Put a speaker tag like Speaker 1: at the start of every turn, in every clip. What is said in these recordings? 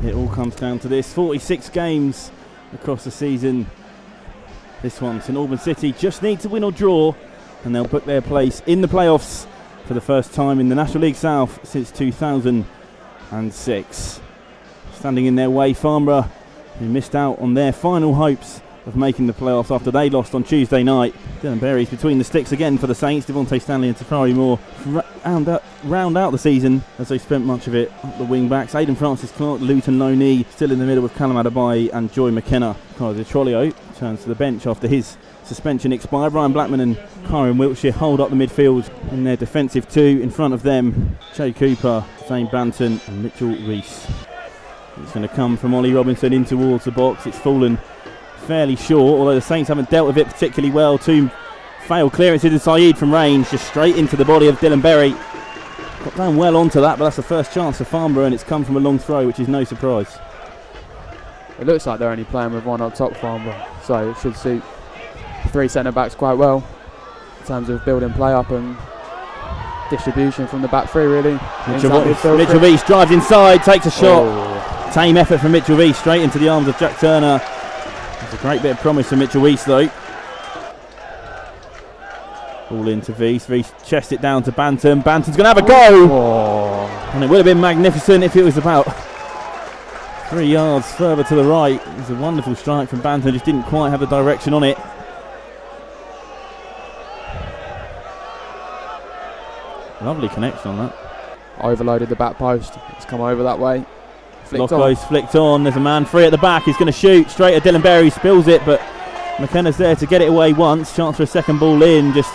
Speaker 1: It all comes down to this. 46 games across the season. This one, St Albans City just need to win or draw and they'll book their place in the playoffs for the first time in the National League South since 2006. Standing in their way, Farnborough, who missed out on their final hopes of making the playoffs after they lost on Tuesday night. Dylan Berry's between the sticks again for the Saints. Devontae Stanley and Tafari Moore round out the season as they spent much of it up the wing backs. Aidan Francis Clark, Luton Loney still in the middle with Callum Adebayi and Joy McKenna. Carlos Trolio turns to the bench after his suspension expired. Ryan Blackman and Karen Wiltshire hold up the midfield in their defensive two. In front of them, Jay Cooper, Zane Banton and Mitchell Rees. It's going to come from Ollie Robinson in towards the box. It's fallen fairly short, although the Saints haven't dealt with it particularly well. Two failed clearances and Saeed from range, just straight into the body of Dylan Berry. Got down well onto that, but that's the first chance for Farnborough, and it's come from a long throw, which is no surprise.
Speaker 2: It looks like they're only playing with one up top, Farnborough, so it should suit the three centre-backs quite well in terms of building play up and distribution from the back three, really.
Speaker 1: Mitchell Rees drives inside, takes a shot. Tame effort from Mitchell Rees, straight into the arms of Jack Turner. It's a great bit of promise from Mitchell Rees, though. Ball into Rees. Rees chests it down to Banton. Banton's going to have a go! And it would have been magnificent if it was about 3 yards further to the right. It was a wonderful strike from Banton, just didn't quite have the direction on it. Lovely connection on that.
Speaker 2: Overloaded the back post. It's come over that way.
Speaker 1: Locko's flicked on. There's a man free at the back. He's going to shoot straight at Dylan Berry. Spills it, but McKenna's there to get it away once. Chance for a second ball in. Just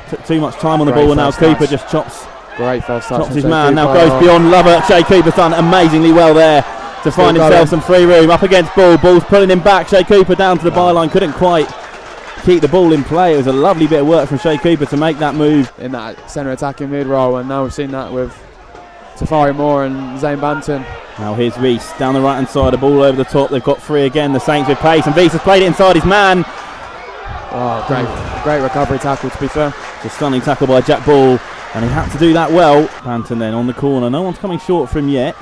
Speaker 1: took too much time on the ball, and now Cooper just chops.
Speaker 2: Great first touch.
Speaker 1: Chops his man. Now goes beyond Lover. Shay Cooper's done amazingly well there to find himself some free room. Up against Ball. Ball's pulling him back. Shay Cooper down to the byline. Couldn't quite keep the ball in play. It was a lovely bit of work from Shay Cooper to make that move
Speaker 2: in that centre attacking mid role, and now we've seen that with Tafari Moore and Zane Banton.
Speaker 1: Now here's Rees down the right hand side, a ball over the top. They've got free again, the Saints with pace, and Rees has played it inside his man.
Speaker 2: Oh, great recovery tackle, to be fair.
Speaker 1: It's a stunning tackle by Jack Ball, and he had to do that well. Banton then on the corner, no one's coming short for him yet.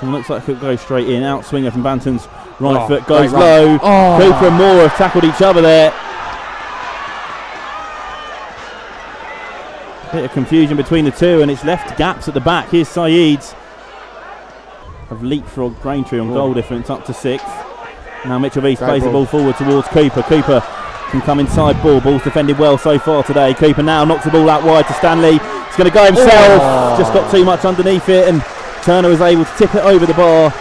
Speaker 1: So it looks like it could go straight in. Out swinger from Banton's right foot goes low. Cooper and Moore have tackled each other there. Bit of confusion between the two, and it's left gaps at the back. Here's Saeed's. Have leapfrogged Braintree on goal difference up to 6th. Now Mitchell Rees plays the ball forward towards Cooper. Cooper can come inside Ball. Ball's defended well so far today. Cooper now knocks the ball out wide to Stanley. He's going to go himself. Just got too much underneath it, and Turner was able to tip it over the bar.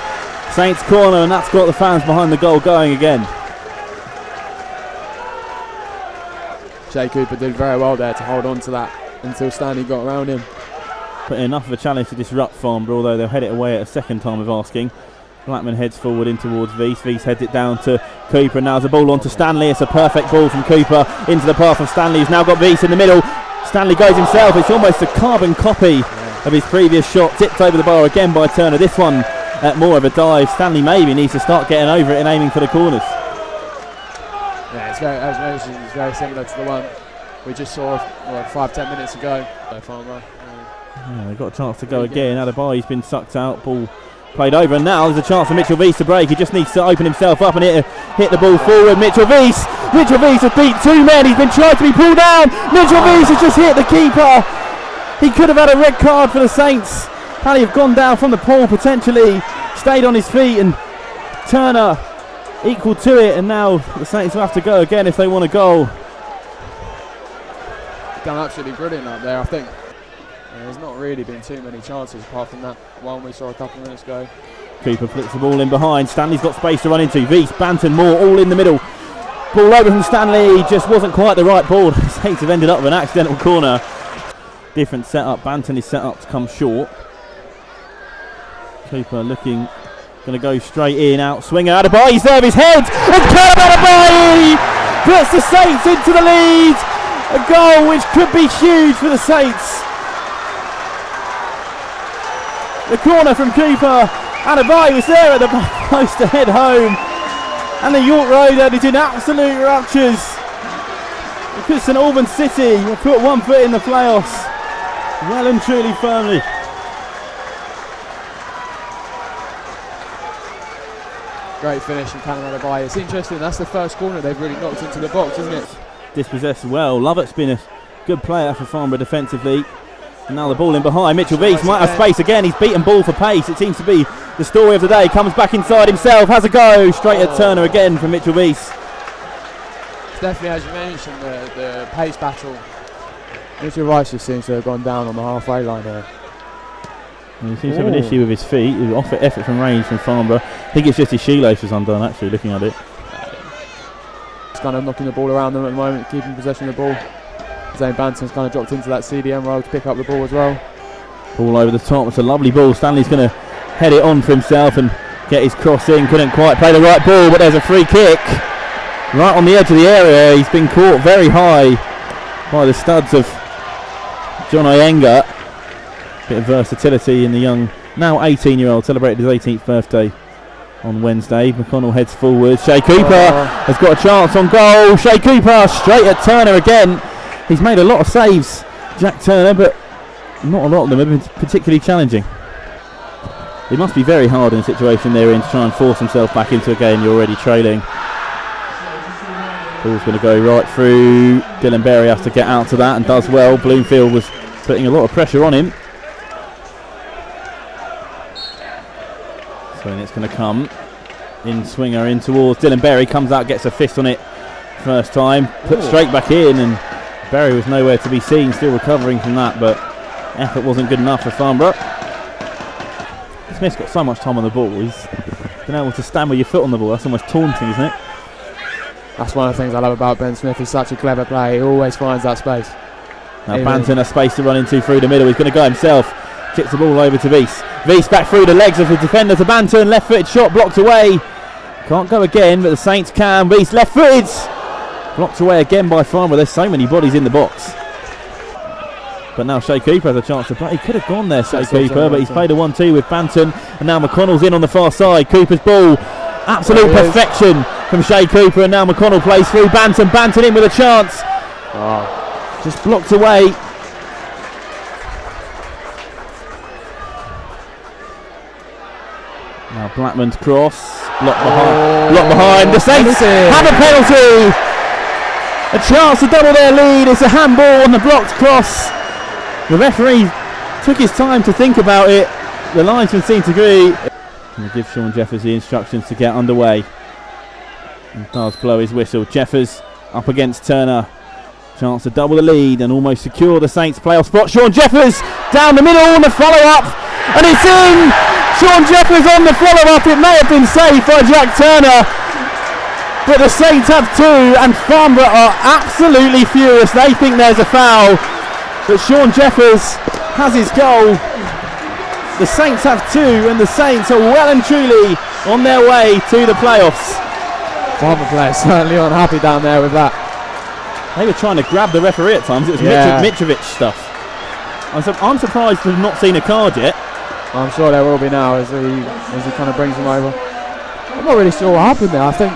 Speaker 1: Saints corner, and that's got the fans behind the goal going again.
Speaker 2: Jay Cooper did very well there to hold on to that until Stanley got around him.
Speaker 1: But enough of a challenge to disrupt Farnborough, although they'll head it away at a second time of asking. Blackman heads forward in towards Rees. Rees heads it down to Cooper, and now there's a ball on to Stanley. It's a perfect ball from Cooper into the path of Stanley, who's now got Rees in the middle. Stanley goes himself. It's almost a carbon copy of his previous shot. Tipped over the bar again by Turner. This one at more of a dive. Stanley maybe needs to start getting over it and aiming for the corners.
Speaker 2: Yeah, it's very similar to the one we just saw 5-10 minutes ago by Farnborough.
Speaker 1: Yeah, they've got a chance to go again. Adebayi's been sucked out. Ball played over, and now there's a chance for Mitchell Rees to break. He just needs to open himself up and hit the ball forward. Mitchell Rees has beat two men. He's been trying to be pulled down. Mitchell Rees has just hit the keeper. He could have had a red card for the Saints. Had he have gone down from the pole potentially, stayed on his feet, and Turner equal to it, and now the Saints will have to go again if they want a goal.
Speaker 2: Done absolutely brilliant up there, I think. There's not really been too many chances apart from that one we saw a couple of minutes ago.
Speaker 1: Cooper flicks the ball in behind. Stanley's got space to run into. Rees, Banton, Moore all in the middle. Ball over from Stanley, just wasn't quite the right ball. The Saints have ended up with an accidental corner. Different setup. Banton is set up to come short. Cooper looking, going to go straight in, out swinger. Adebayi's there, his head, and Callum Adebayi puts the Saints into the lead. A goal which could be huge for the Saints. The corner from Cooper. Adebayi was there at the back post to head home, and the York Road end is in absolute ruptures because St Albans City have put one foot in the playoffs well and truly firmly.
Speaker 2: Great finish from Canada by. It's interesting, that's the first corner they've really knocked into the box, isn't it?
Speaker 1: Dispossessed well. Lovett's been a good player for Farnborough defensively. And now the ball in behind. Mitchell Reese might have space again. He's beaten ball for pace. It seems to be the story of the day. Comes back inside himself. Has a go. Straight at Turner again from Mitchell Reese.
Speaker 2: It's definitely, as you mentioned, the pace battle. Mitchell Rice just seems to have gone down on the halfway line there.
Speaker 1: And he seems to have an issue with his feet. Off effort from range from Farnborough. I think it's just his shoelace was undone, actually, looking at it.
Speaker 2: He's kind of knocking the ball around them at the moment, keeping possession of the ball. Zane Banton's kind of dropped into that CDM role to pick up the ball as well. Ball
Speaker 1: over the top. It's a lovely ball. Stanley's going to head it on for himself and get his cross in. Couldn't quite play the right ball, but there's a free kick. Right on the edge of the area. He's been caught very high by the studs of John Iyengar. Bit of versatility in the young, now 18-year-old, celebrated his 18th birthday on Wednesday. McConnell heads forward. Shea Cooper has got a chance on goal. Shea Cooper straight at Turner again. He's made a lot of saves, Jack Turner, but not a lot of them have been particularly challenging. It must be very hard in the situation they're in to try and force himself back into a game you're already trailing. Ball's going to go right through. Dylan Berry has to get out to that and does well. Bloomfield was putting a lot of pressure on him. So it's going to come in swinger in towards Dylan Berry. Comes out, gets a fist on it first time. Put straight back in, and Berry was nowhere to be seen, still recovering from that, but effort wasn't good enough for Farnborough. Smith's got so much time on the ball. He's been able to stand with your foot on the ball. That's almost taunting, isn't it?
Speaker 2: That's one of the things I love about Ben Smith. He's such a clever player. He always finds that space.
Speaker 1: Now Banton has space to run into through the middle. He's going to go himself. Chips the ball over to Reese. Reese back through the legs of the defender to Banton. Left-footed shot blocked away. Can't go again, but the Saints can. Reese left-footed. Blocked away again by Farnborough. There's so many bodies in the box. But now Shea Cooper has a chance to play. He could have gone there, Shea Cooper, but he's played a 1-2 with Banton. And now McConnell's in on the far side. Cooper's ball. Absolute perfection from Shea Cooper. And now McConnell plays through Banton. Banton in with a chance. Just blocked away. Now Blackman's cross. Blocked behind. The Saints have a penalty. A chance to double their lead. It's a handball on the blocked cross. The referee took his time to think about it. The linesman seemed to agree. And give Sean Jeffers the instructions to get underway. And does blow his whistle. Jeffers up against Turner. Chance to double the lead and almost secure the Saints playoff spot. Sean Jeffers down the middle on the follow-up. And it's in! Sean Jeffers on the follow-up. It may have been saved by Jack Turner. But the Saints have two, and Farnborough are absolutely furious. They think there's a foul. But Sean Jeffers has his goal. The Saints have two, and the Saints are well and truly on their way to the playoffs.
Speaker 2: Farnborough players certainly unhappy down there with that.
Speaker 1: They were trying to grab the referee at times. It was Mitrovic stuff. I'm surprised to have not seen a card yet.
Speaker 2: I'm sure there will be now as he kind of brings him over. I'm not really sure what happened there. I think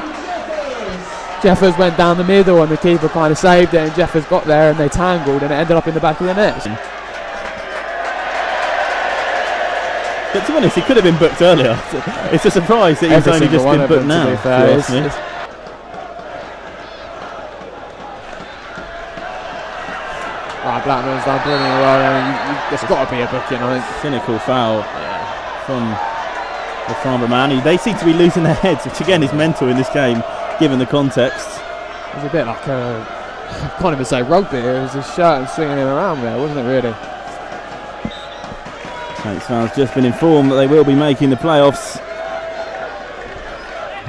Speaker 2: Jeffers went down the middle and the keeper kind of saved it, and Jeffers got there and they tangled and it ended up in the back of the net.
Speaker 1: But to be honest, he could have been booked earlier. It's a surprise that he's only just been booked now.
Speaker 2: Blackman's done brilliantly well. There's got to be a booking, I think.
Speaker 1: Cynical foul from the Farnborough man. They seem to be losing their heads, which again is mental in this game, given the context.
Speaker 2: It was a bit like I can't even say rugby. It was his shirt and swinging him around there, wasn't it really?
Speaker 1: Saints fans just been informed that they will be making the playoffs.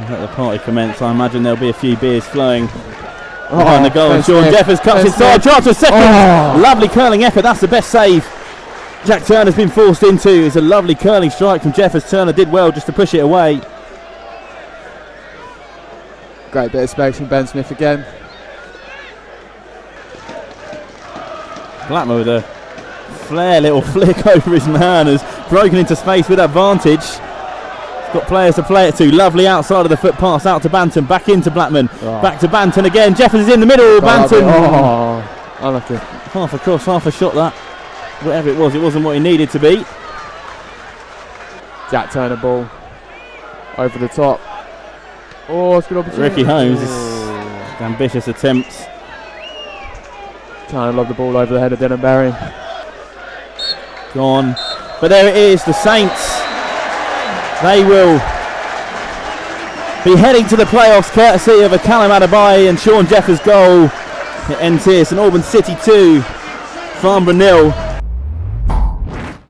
Speaker 1: Let the party commence. I imagine there'll be a few beers flowing behind the goal. And Sean Jeffers cuts inside. Chance for a second. Lovely curling effort. That's the best save Jack Turner's been forced into. It's a lovely curling strike from Jeffers. Turner did well just to push it away.
Speaker 2: Great bit of space from Ben Smith again.
Speaker 1: Blackman with a flare little flick over his man, has broken into space with advantage. He's got players to play it to. Lovely outside of the foot pass out to Banton, back into Blackman, back to Banton again. Jeffers is in the middle. Banton.
Speaker 2: Unlucky.
Speaker 1: Half a cross, half a shot that. Whatever it wasn't what he needed to be.
Speaker 2: Jack Turner ball over the top. Oh, it's a good opportunity.
Speaker 1: Ricky Holmes is ambitious attempts.
Speaker 2: Trying to lob the ball over the head of Dylan Berry.
Speaker 1: Gone. But there it is, the Saints. They will be heading to the playoffs courtesy of a Callum Adebayo and Sean Jeffers goal. It ends here. St Albans City 2, Farnborough 0.